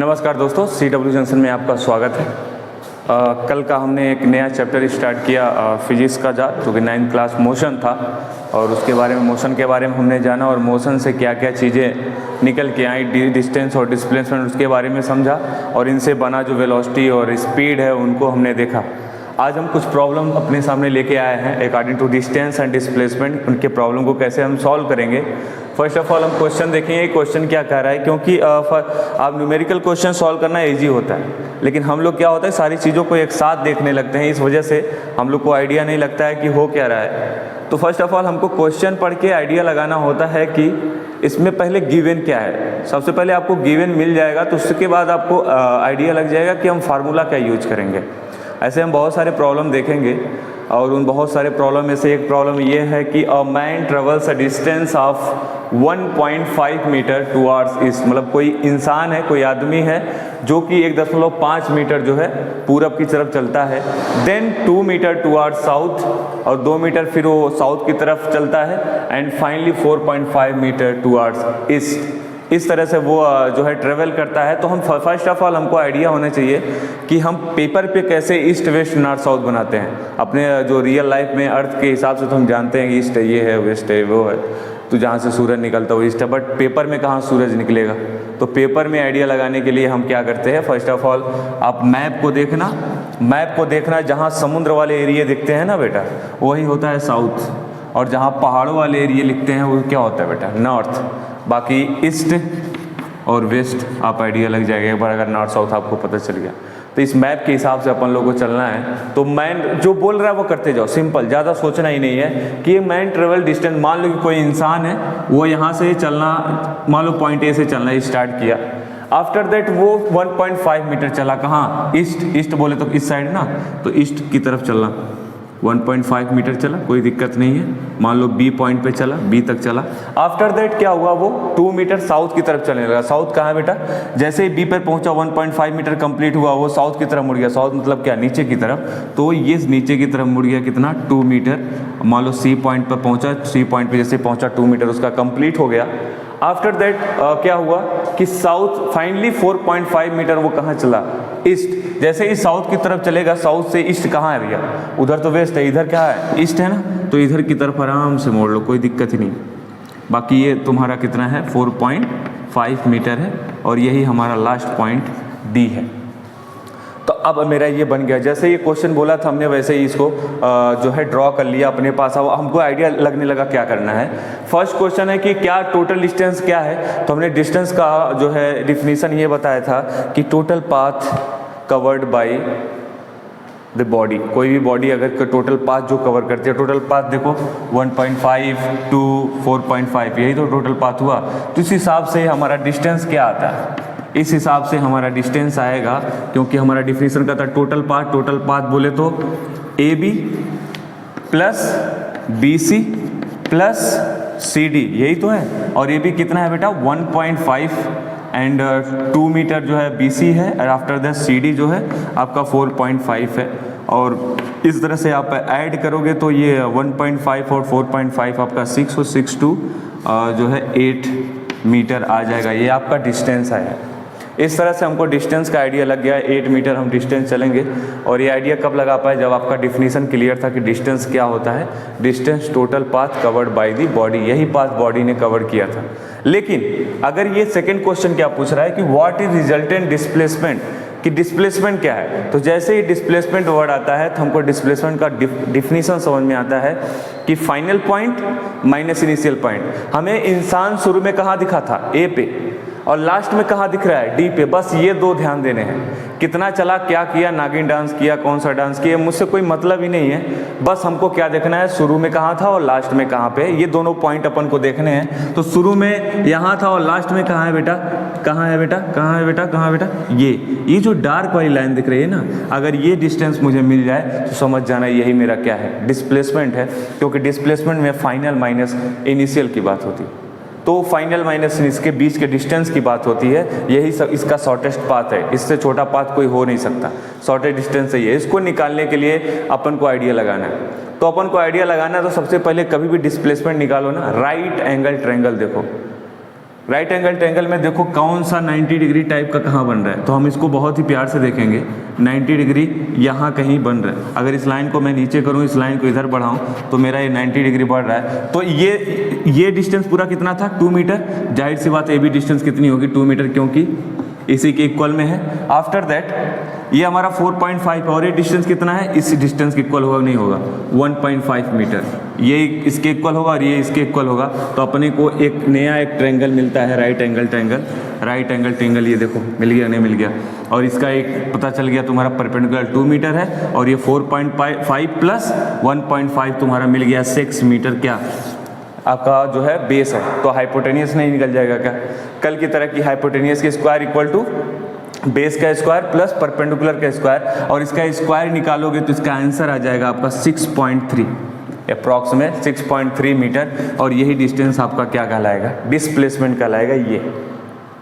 नमस्कार दोस्तों, CW junction में आपका स्वागत है। कल का हमने एक नया चैप्टर स्टार्ट किया फिजिक्स का जो कि 9th क्लास मोशन था, और उसके बारे में मोशन के बारे में हमने जाना और मोशन से क्या क्या चीज़ें निकल के आई, डिस्टेंस और डिस्प्लेसमेंट उसके बारे में समझा, और इनसे बना जो वेलोसिटी और स्पीड है उनको हमने देखा। आज हम कुछ प्रॉब्लम अपने सामने लेके आए हैं according to distance and displacement. उनके प्रॉब्लम को कैसे हम सॉल्व करेंगे। फर्स्ट ऑफ ऑल हम क्वेश्चन देखेंगे क्वेश्चन क्या कह रहा है, क्योंकि आप न्यूमेरिकल क्वेश्चन सॉल्व करना इजी होता है, लेकिन हम लोग क्या होता है सारी चीज़ों को एक साथ देखने लगते हैं, इस वजह से हम लोग को आइडिया नहीं लगता है कि हो क्या रहा है। तो फर्स्ट ऑफ ऑल हमको क्वेश्चन पढ़ के आइडिया लगाना होता है कि इसमें पहले गिवन क्या है। सबसे पहले आपको गिवन मिल जाएगा तो उसके बाद आपको आइडिया लग जाएगा कि हम फार्मूला क्या यूज करेंगे। ऐसे हम बहुत सारे प्रॉब्लम देखेंगे, और उन बहुत सारे प्रॉब्लम में से एक प्रॉब्लम ये है कि a man travels a distance of 1.5 metre towards east. मतलब कोई इंसान है, कोई आदमी है जो कि 1.5 मीटर जो है पूरब की तरफ चलता है, देन 2 मीटर टुवर्ड्स साउथ, और 2 मीटर फिर वो साउथ की तरफ चलता है, and finally 4.5 metre towards east. इस तरह से वो जो है ट्रेवल करता है। तो हम फर्स्ट ऑफ ऑल हमको आइडिया होना चाहिए कि हम पेपर पे कैसे ईस्ट वेस्ट नॉर्थ साउथ बनाते हैं। अपने जो रियल लाइफ में अर्थ के हिसाब से तो हम जानते हैं कि ईस्ट है, ये है, वेस्ट है, वो है, तो जहाँ से सूरज निकलता है वो ईस्ट है, बट पेपर में कहाँ सूरज निकलेगा। तो पेपर में आइडिया लगाने के लिए हम क्या करते हैं, फर्स्ट ऑफ ऑल आप मैप को देखना जहाँ समुद्र वाले एरिया दिखते हैं ना बेटा, वही होता है साउथ, और जहाँ पहाड़ों वाले एरिया लिखते हैं वो क्या होता है बेटा, नॉर्थ। बाकी ईस्ट और वेस्ट आप आइडिया लग जाएगा एक बार अगर नॉर्थ साउथ आपको पता चल गया। तो इस मैप के हिसाब से अपन लोगों को चलना है। तो मैन जो बोल रहा है वो करते जाओ, सिंपल, ज़्यादा सोचना ही नहीं है कि ये मैन ट्रेवल डिस्टेंस। मान लो कि कोई इंसान है, वो यहाँ से चलना, मान लो पॉइंट ए से चलना स्टार्ट किया, आफ्टर दैट वो 1.5 मीटर चला, कहाँ, ईस्ट बोले तो इस साइड ना, तो ईस्ट की तरफ चलना, 1.5 मीटर चला, कोई दिक्कत नहीं है। मान लो बी पॉइंट पे चला, बी तक चला, आफ्टर दैट क्या हुआ, वो 2 मीटर साउथ की तरफ चलने लगा। साउथ कहाँ है बेटा, जैसे ही बी पर पहुंचा 1.5 मीटर कंप्लीट हुआ, वो साउथ की तरफ मुड़ गया। साउथ मतलब क्या, नीचे की तरफ। तो ये नीचे की तरफ मुड़ गया कितना, 2 मीटर। मान लो सी पॉइंट पर पहुंचा, सी पॉइंट पे जैसे पहुंचा 2 मीटर उसका कंप्लीट हो गया। आफ्टर दैट क्या हुआ कि साउथ फाइनली 4.5 मीटर वो कहाँ चला, ईस्ट। जैसे ही साउथ की तरफ चलेगा, साउथ से ईस्ट कहाँ है भैया, उधर तो वेस्ट है, इधर क्या है, ईस्ट है ना, तो इधर की तरफ आराम से मोड़ लो, कोई दिक्कत ही नहीं। बाकी ये तुम्हारा कितना है, 4.5 मीटर है, और यही हमारा लास्ट पॉइंट डी है। तो अब मेरा ये बन गया, जैसे ये क्वेश्चन बोला था हमने वैसे ही इसको जो है ड्रॉ कर लिया अपने पास। अब हमको आइडिया लगने लगा क्या करना है। फर्स्ट क्वेश्चन है कि क्या टोटल डिस्टेंस क्या है। तो हमने डिस्टेंस का जो है डिफिनीशन ये बताया था कि total path covered by the body. कोई भी बॉडी अगर टोटल पाथ जो कवर करती है, टोटल पाथ देखो 1.5 to 4.5, यही तो टोटल पाथ हुआ। तो इस हिसाब से हमारा डिस्टेंस क्या आता है, इस हिसाब से हमारा डिस्टेंस आएगा, क्योंकि हमारा डिफिनीशन का था टोटल पाथ बोले तो AB plus BC plus CD, यही तो है। और AB कितना है बेटा, 1.5 एंड 2 मीटर जो है BC है, और आफ्टर दैट CD जो है आपका 4.5 है। और इस तरह से आप ऐड करोगे तो ये 1.5 और 4.5 आपका 6 और 6 2 जो है 8 मीटर आ जाएगा। ये आपका डिस्टेंस आया। इस तरह से हमको डिस्टेंस का आइडिया लग गया, 8 मीटर हम डिस्टेंस चलेंगे। और ये आइडिया कब लगा पाए, जब आपका डिफिनीशन क्लियर था कि डिस्टेंस क्या होता है, distance total path covered by the body, यही पाथ बॉडी ने कवर किया था। लेकिन अगर ये सेकंड क्वेश्चन क्या पूछ रहा है कि व्हाट इज रिजल्टेंट डिस्प्लेसमेंट, कि डिस्प्लेसमेंट क्या है। तो जैसे ही डिस्प्लेसमेंट वर्ड आता है तो हमको डिस्प्लेसमेंट का डिफिनीशन समझ में आता है कि final point minus initial point. हमें इंसान शुरू में कहाँ दिखा था, ए पे, और लास्ट में कहाँ दिख रहा है, डी पे। बस ये दो ध्यान देने हैं, कितना चला, क्या किया, नागिन डांस किया, कौन सा डांस किया, मुझसे कोई मतलब ही नहीं है। बस हमको क्या देखना है, शुरू में कहाँ था और लास्ट में कहाँ पे, ये दोनों पॉइंट अपन को देखने हैं। तो शुरू में यहाँ था और लास्ट में कहाँ है बेटा, कहाँ है बेटा, कहाँ है बेटा, कहाँ है बेटा, ये जो डार्क वाली लाइन दिख रही है ना, अगर ये डिस्टेंस मुझे मिल जाए तो समझ जाना यही मेरा क्या है, डिस्प्लेसमेंट है। क्योंकि डिस्प्लेसमेंट में फाइनल माइनस इनिशियल की बात होती है। तो फाइनल माइनस इसके बीच के डिस्टेंस की बात होती है, यही सब इसका शॉर्टेस्ट पाथ है। इससे छोटा पाथ कोई हो नहीं सकता, शॉर्टेस्ट डिस्टेंस ही है। इसको निकालने के लिए अपन को आइडिया लगाना है। तो अपन को आइडिया लगाना है तो सबसे पहले कभी भी डिस्प्लेसमेंट निकालो ना, राइट एंगल ट्रायंगल देखो, राइट एंगल ट्रायंगल में देखो कौन सा 90 डिग्री टाइप का कहाँ बन रहा है, तो हम इसको बहुत ही प्यार से देखेंगे। 90 डिग्री यहाँ कहीं बन रहा है। अगर इस लाइन को मैं नीचे करूँ, इस लाइन को इधर बढ़ाऊँ, तो मेरा ये 90 डिग्री बढ़ रहा है। तो ये डिस्टेंस पूरा कितना था, 2 मीटर। जाहिर सी बात है ये भी डिस्टेंस कितनी होगी, 2 मीटर, क्योंकि इसी के इक्वल में है। आफ्टर दैट ये हमारा 4.5 है, और ये डिस्टेंस कितना है, इस डिस्टेंस के इक्वल होगा नहीं होगा, 1.5 मीटर। ये इसके इक्वल होगा और ये इसके इक्वल होगा। तो अपने को एक नया एक ट्रायंगल मिलता है, right angle triangle. Right angle triangle ये देखो मिल गया, नहीं मिल गया। और इसका एक पता चल गया तुम्हारा परपेंडिकुलर 2 मीटर है, और ये 4.5 प्लस 1.5 तुम्हारा मिल गया 6 मीटर। क्या आपका जो है बेस है, तो हाइपोटेनियस नहीं निकल जाएगा क्या, कल की तरह की हाइपोटेनियस के स्क्वायर इक्वल टू बेस का स्क्वायर प्लस परपेंडिकुलर का स्क्वायर, और इसका स्क्वायर निकालोगे तो इसका आंसर आ जाएगा आपका 6.3, अप्रॉक्स में 6.3 मीटर। और यही डिस्टेंस आपका क्या कहलाएगा, डिस्प्लेसमेंट कहलाएगा ये।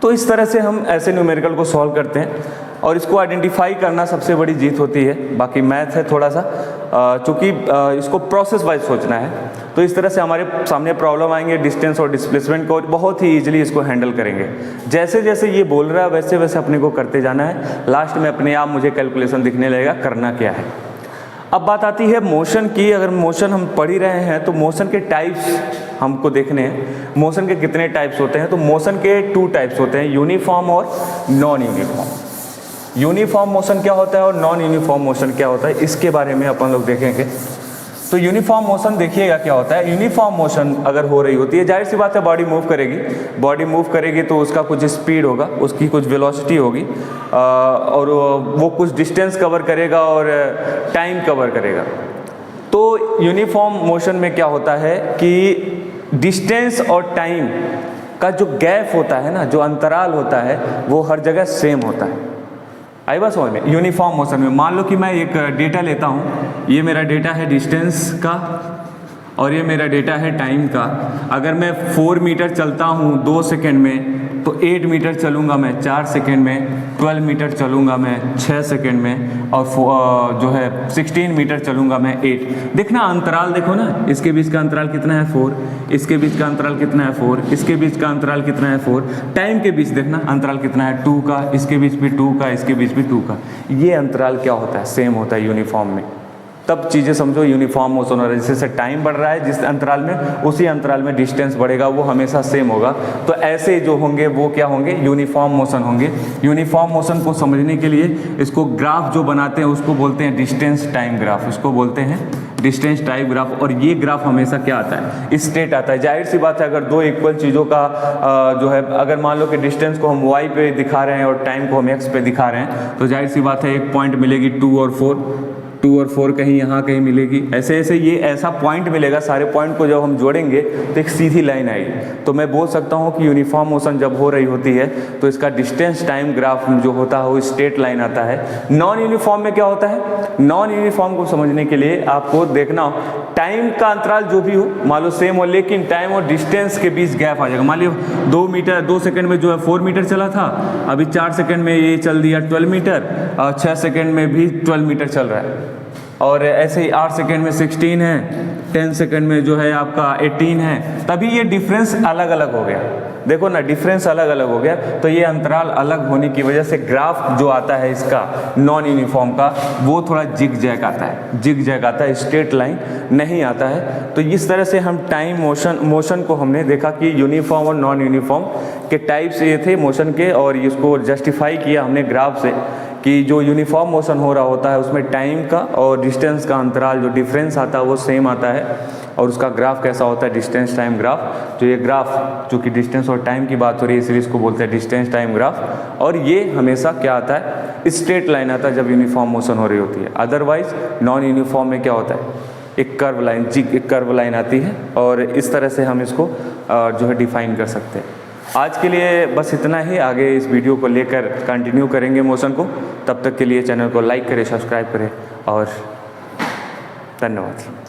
तो इस तरह से हम ऐसे न्यूमेरिकल को सॉल्व करते हैं, और इसको आइडेंटिफाई करना सबसे बड़ी जीत होती है। बाकी मैथ है थोड़ा सा, चूँकि इसको प्रोसेस वाइज सोचना है, तो इस तरह से हमारे सामने प्रॉब्लम आएंगे डिस्टेंस और डिस्प्लेसमेंट को, बहुत ही ईजिली इसको हैंडल करेंगे। जैसे जैसे ये बोल रहा है वैसे वैसे अपने को करते जाना है। लास्ट में अपने आप मुझे कैलकुलेशन दिखने लगेगा करना क्या है। अब बात आती है मोशन की। अगर मोशन हम पढ़ ही रहे हैं तो मोशन के टाइप्स हमको देखने हैं। मोशन के कितने टाइप्स होते हैं, तो मोशन के 2 टाइप्स होते हैं, यूनिफॉर्म और नॉन यूनिफॉर्म। यूनिफॉर्म मोशन क्या होता है और नॉन यूनिफॉर्म मोशन क्या होता है, इसके बारे में अपन लोग देखेंगे। तो यूनिफॉर्म मोशन देखिएगा क्या होता है। यूनिफॉर्म मोशन अगर हो रही होती है, जाहिर सी बात है बॉडी मूव करेगी। बॉडी मूव करेगी तो उसका कुछ स्पीड होगा, उसकी कुछ वेलोसिटी होगी, और वो कुछ डिस्टेंस कवर करेगा और टाइम कवर करेगा। तो यूनिफॉर्म मोशन में क्या होता है कि डिस्टेंस और टाइम का जो गैप होता है ना, जो अंतराल होता है, वो हर जगह सेम होता है। आई बात समझ में। यूनिफॉर्म मोशन में मान लो कि मैं एक डेटा लेता हूँ, ये मेरा डेटा है डिस्टेंस का और ये मेरा डेटा है टाइम का। अगर मैं 4 मीटर चलता हूँ 2 सेकेंड में, तो 8 मीटर चलूँगा मैं 4 सेकेंड में, 12 मीटर चलूँगा मैं 6 सेकेंड में, और जो है 16 मीटर चलूँगा मैं 8। देखना अंतराल देखो ना, इसके बीच का अंतराल कितना है 4, इसके बीच का अंतराल कितना है 4, इसके बीच का अंतराल कितना है 4। टाइम के बीच देखना अंतराल कितना है 2 का, इसके बीच भी 2 का, इसके बीच भी 2 का। ये अंतराल क्या होता है, सेम होता है यूनिफॉर्म में। तब चीज़ें समझो यूनिफॉर्म मोशन हो रहा है। जैसे टाइम बढ़ रहा है जिस अंतराल में, उसी अंतराल में डिस्टेंस बढ़ेगा, वो हमेशा सेम होगा। तो ऐसे जो होंगे वो क्या होंगे, यूनिफॉर्म मोशन होंगे। यूनिफॉर्म मोशन को समझने के लिए इसको ग्राफ जो बनाते हैं उसको बोलते हैं डिस्टेंस टाइम ग्राफ, इसको बोलते हैं डिस्टेंस टाइम ग्राफ। और ये ग्राफ हमेशा क्या आता है, स्ट्रेट आता है। जाहिर सी बात है अगर 2 इक्वल चीज़ों का जो है, अगर मान लो कि डिस्टेंस को हम y पे दिखा रहे हैं और टाइम को हम x पे दिखा रहे हैं, तो जाहिर सी बात है एक पॉइंट मिलेगी 2 और 4 कहीं यहाँ कहीं मिलेगी। ऐसे ऐसे ये ऐसा पॉइंट मिलेगा, सारे पॉइंट को जब हम जोड़ेंगे तो एक सीधी लाइन आएगी। तो मैं बोल सकता हूँ कि यूनिफॉर्म मोशन जब हो रही होती है तो इसका डिस्टेंस टाइम ग्राफ जो होता है वो स्ट्रेट लाइन आता है। नॉन यूनिफॉर्म में क्या होता है, नॉन यूनिफॉर्म को समझने के लिए आपको देखना हो टाइम का अंतराल जो भी हो, मान लो सेम हो, लेकिन टाइम और डिस्टेंस के बीच गैप आ जाएगा। मान लो 2 सेकंड में जो है 4 मीटर चला था, अभी 4 सेकंड में ये चल दिया 12 मीटर, और 6 सेकंड में भी 12 मीटर चल रहा है। और ऐसे ही 8 सेकंड में 16 है, 10 सेकंड में जो है आपका 18 है। तभी ये डिफरेंस अलग अलग हो गया। देखो ना, डिफरेंस अलग अलग हो गया। तो ये अंतराल अलग होने की वजह से ग्राफ जो आता है इसका नॉन यूनिफॉर्म का, वो थोड़ा जिग जैग आता है, जिग जैग आता है, स्ट्रेट लाइन नहीं आता है। तो इस तरह से हम टाइम मोशन को हमने देखा कि यूनिफॉर्म और नॉन यूनिफॉर्म के टाइप्स ये थे मोशन के, और इसको जस्टिफाई किया हमने ग्राफ से कि जो यूनिफॉर्म मोशन हो रहा होता है उसमें टाइम का और डिस्टेंस का अंतराल जो डिफरेंस आता है वो सेम आता है, और उसका ग्राफ कैसा होता है, डिस्टेंस टाइम ग्राफ। जो ये ग्राफ, जो कि डिस्टेंस और टाइम की बात हो रही है इसलिए इसको बोलते हैं डिस्टेंस टाइम ग्राफ। और ये हमेशा क्या आता है, स्ट्रेट लाइन आता है जब यूनिफॉर्म मोशन हो रही होती है। अदरवाइज नॉन यूनिफॉर्म में क्या होता है, एक कर्व लाइन, एक कर्व लाइन आती है, और इस तरह से हम इसको जो है डिफाइन कर सकते हैं। आज के लिए बस इतना ही। आगे इस वीडियो को लेकर कंटिन्यू करेंगे मोशन को। तब तक के लिए चैनल को लाइक करें, सब्सक्राइब करें, और धन्यवाद।